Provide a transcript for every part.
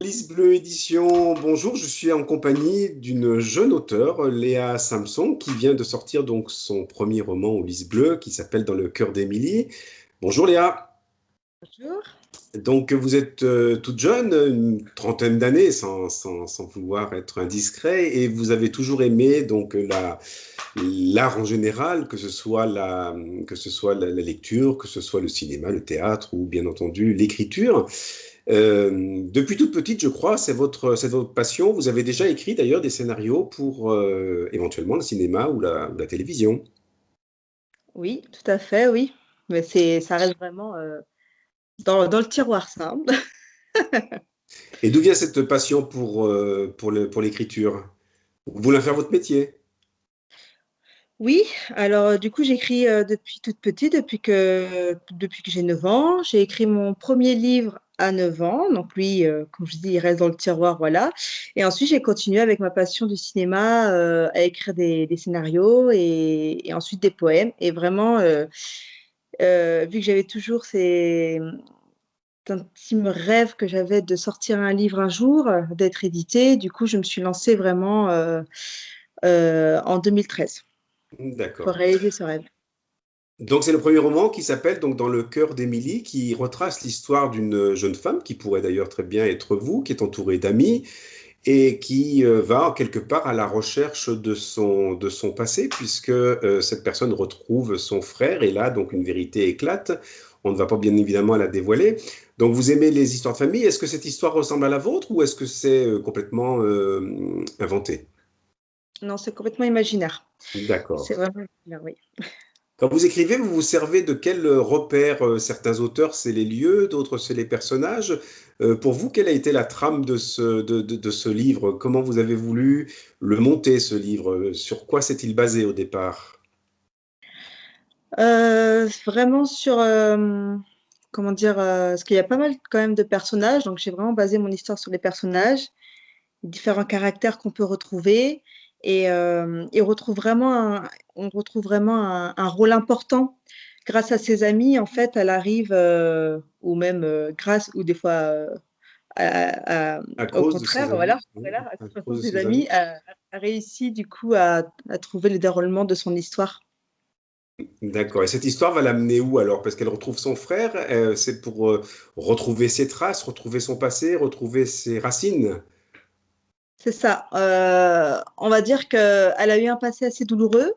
Lys Bleu Édition, bonjour, je suis en compagnie d'une jeune auteure, Léa Samson, qui vient de sortir donc son premier roman au Lys Bleu qui s'appelle Dans le cœur d'Émilie. Bonjour Léa. Bonjour. Donc vous êtes toute jeune, une trentaine d'années sans vouloir être indiscret, et vous avez toujours aimé donc l'art en général, que ce soit la lecture, que ce soit le cinéma, le théâtre ou bien entendu l'écriture. Depuis toute petite, je crois, c'est votre passion. Vous avez déjà écrit d'ailleurs des scénarios pour éventuellement le cinéma ou la télévision. Oui, tout à fait, oui. Mais ça reste vraiment dans le tiroir, ça, hein. Et d'où vient cette passion pour l'écriture? Vous voulez en faire votre métier? Oui, alors du coup, j'écris depuis toute petite, depuis que j'ai 9 ans. J'ai écrit mon premier livre à 9 ans. Donc lui, comme je dis, il reste dans le tiroir, voilà. Et ensuite, j'ai continué avec ma passion du cinéma à écrire des scénarios et ensuite des poèmes. Et vraiment, vu que j'avais toujours intime rêve que j'avais de sortir un livre un jour, d'être édité. Du coup, je me suis lancée vraiment en 2013 pour D'accord. réaliser ce rêve. Donc c'est le premier roman qui s'appelle donc Dans le cœur d'Émilie, qui retrace l'histoire d'une jeune femme qui pourrait d'ailleurs très bien être vous, qui est entourée d'amis et qui va quelque part à la recherche de son passé, puisque cette personne retrouve son frère, et là, donc, une vérité éclate. On ne va pas bien évidemment la dévoiler. Donc, vous aimez les histoires de famille. Est-ce que cette histoire ressemble à la vôtre ou est-ce que c'est complètement inventé? Non, c'est complètement imaginaire. D'accord. C'est vraiment imaginaire, oui. Quand vous écrivez, vous vous servez de quels repères? Certains auteurs, c'est les lieux, d'autres, c'est les personnages. Pour vous, quelle a été la trame de ce livre? Comment vous avez voulu le monter, ce livre? Sur quoi s'est-il basé au départ? Vraiment sur, comment dire, parce qu'il y a pas mal quand même de personnages, donc j'ai vraiment basé mon histoire sur les personnages, les différents caractères qu'on peut retrouver, et on retrouve vraiment un rôle important. Grâce à ses amis, en fait, elle arrive, ou même grâce, ou des fois À au cause de contraire, ses voilà, amis? Oui, voilà, à à cause cause de de ses ses amis? amis, a réussi du coup à trouver le déroulement de son histoire. D'accord. Et cette histoire va l'amener où alors? Parce qu'elle retrouve son frère, c'est pour retrouver ses traces, retrouver son passé, retrouver ses racines. C'est ça. On va dire qu'elle a eu un passé assez douloureux.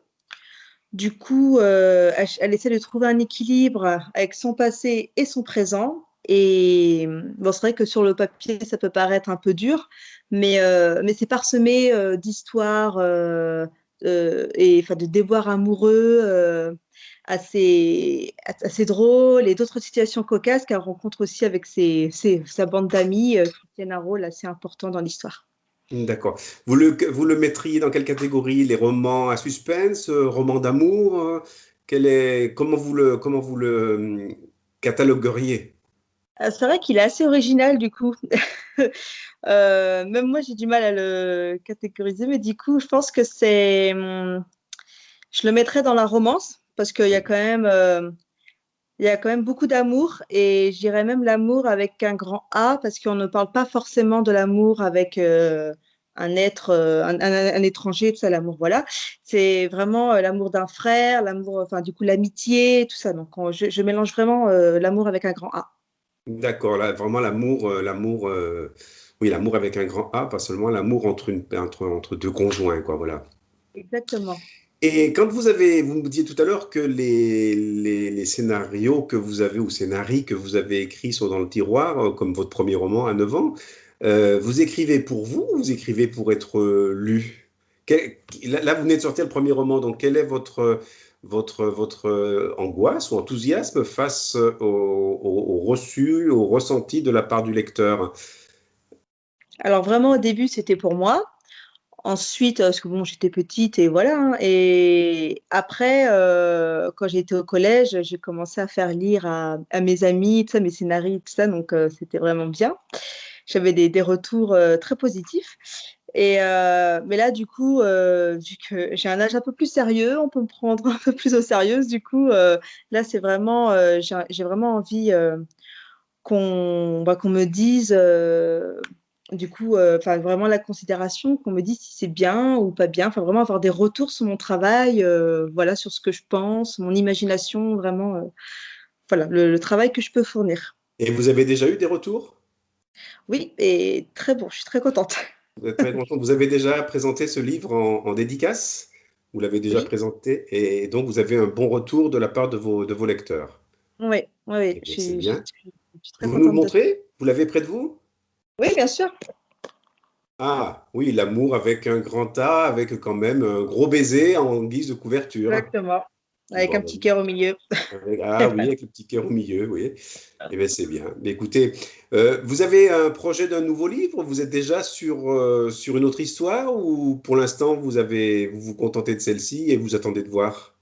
Du coup, elle essaie de trouver un équilibre avec son passé et son présent. Et bon, c'est vrai que sur le papier, ça peut paraître un peu dur, mais c'est parsemé d'histoires et enfin de déboires amoureux assez drôles et d'autres situations cocasses qu'elle rencontre aussi avec sa bande d'amis qui tiennent un rôle assez important dans l'histoire. D'accord. Vous le mettriez dans quelle catégorie? Les romans à suspense, romans d'amour? Comment vous le catalogueriez? C'est vrai qu'il est assez original du coup. Même moi, j'ai du mal à le catégoriser, mais du coup, je pense que je le mettrais dans la romance parce qu'il y a quand même, il y a quand même beaucoup d'amour et je dirais même l'amour avec un grand A parce qu'on ne parle pas forcément de l'amour avec un être, un étranger, tout ça, l'amour, voilà. C'est vraiment l'amour d'un frère, l'amour, enfin, du coup, l'amitié, tout ça. Donc, je mélange vraiment l'amour avec un grand A. D'accord, là, vraiment oui, l'amour avec un grand A, pas seulement l'amour entre deux conjoints, quoi, voilà. Exactement. Et vous me disiez tout à l'heure que les scénarios que vous avez, ou scénarii que vous avez écrits sont dans le tiroir, comme votre premier roman à 9 ans. Vous écrivez pour vous ou vous écrivez pour être lu? Là, vous venez de sortir le premier roman, donc quelle est votre angoisse ou enthousiasme face au reçu, au ressenti de la part du lecteur? Alors, vraiment, au début, c'était pour moi. Ensuite, parce que bon, j'étais petite et voilà, hein. Et après, quand j'étais au collège, j'ai commencé à faire lire à mes amis, tout ça, mes scénarios, tout ça, donc c'était vraiment bien. J'avais des retours très positifs. Mais là, du coup, vu que j'ai un âge un peu plus sérieux, on peut me prendre un peu plus au sérieux. Du coup, là, c'est vraiment, j'ai vraiment envie qu'on me dise. du coup, enfin, vraiment la considération qu'on me dise si c'est bien ou pas bien, enfin, vraiment avoir des retours sur mon travail, voilà, sur ce que je pense, mon imagination, vraiment, voilà, le travail que je peux fournir. Et vous avez déjà eu des retours? Oui et très bon, je suis très contente. Vous êtes très content. Vous avez déjà présenté ce livre en dédicace? Vous l'avez déjà Oui, présenté et donc vous avez un bon retour de la part de vos lecteurs. oui, oui, oui, Eh bien, c'est bien. je suis très Vous nous le contente de ça. montrez? Vous l'avez près de vous? Oui, bien sûr, Ah, oui, l'amour avec un grand A, avec quand même un gros baiser en guise de couverture. exactement, avec un Bon, petit cœur au milieu. ah oui, avec le petit cœur au milieu, oui. Eh bien, c'est bien. Mais écoutez, vous avez un projet d'un nouveau livre? Vous êtes déjà sur une autre histoire ou pour l'instant vous vous contentez de celle-ci et vous attendez de voir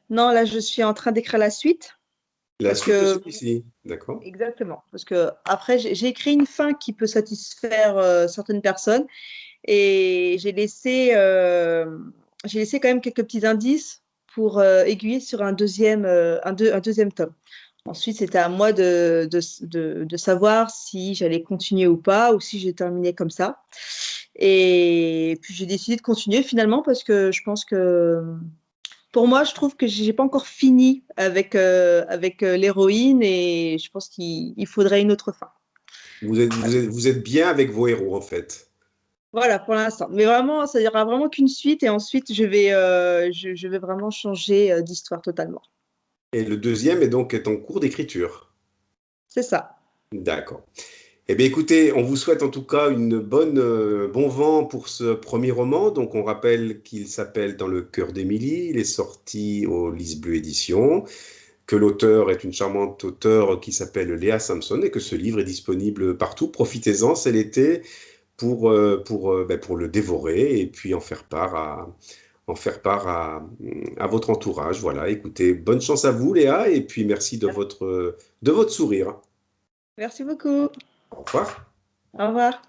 Non, là, je suis en train d'écrire la suite la parce suite de que celui-ci? D'accord. exactement, parce que après j'ai écrit une fin qui peut satisfaire, certaines personnes et j'ai laissé quand même quelques petits indices pour, aiguiller sur un 2e tome. Ensuite, c'était à moi de savoir si j'allais continuer ou pas, ou si j'ai terminé comme ça. Et puis j'ai décidé de continuer finalement parce que je pense que, pour moi, je trouve que j'ai pas encore fini avec, l'héroïne et je pense qu'il faudrait une autre fin. Vous êtes bien avec vos héros en fait. Voilà, pour l'instant. Mais vraiment, ça ira vraiment qu'une suite et ensuite je vais vraiment changer, d'histoire totalement. Et le deuxième est en cours d'écriture. C'est ça. D'accord. Eh bien, écoutez, on vous souhaite en tout cas bon vent pour ce premier roman. Donc, on rappelle qu'il s'appelle Dans le cœur d'Émilie. Il est sorti au Lys Bleu Édition, que l'auteur est une charmante auteure qui s'appelle Léa Samson et que ce livre est disponible partout. Profitez-en, c'est l'été pour le dévorer et puis en faire part à votre entourage. Voilà, écoutez, bonne chance à vous, Léa, et puis merci de votre sourire. Merci beaucoup. Au revoir. Au revoir.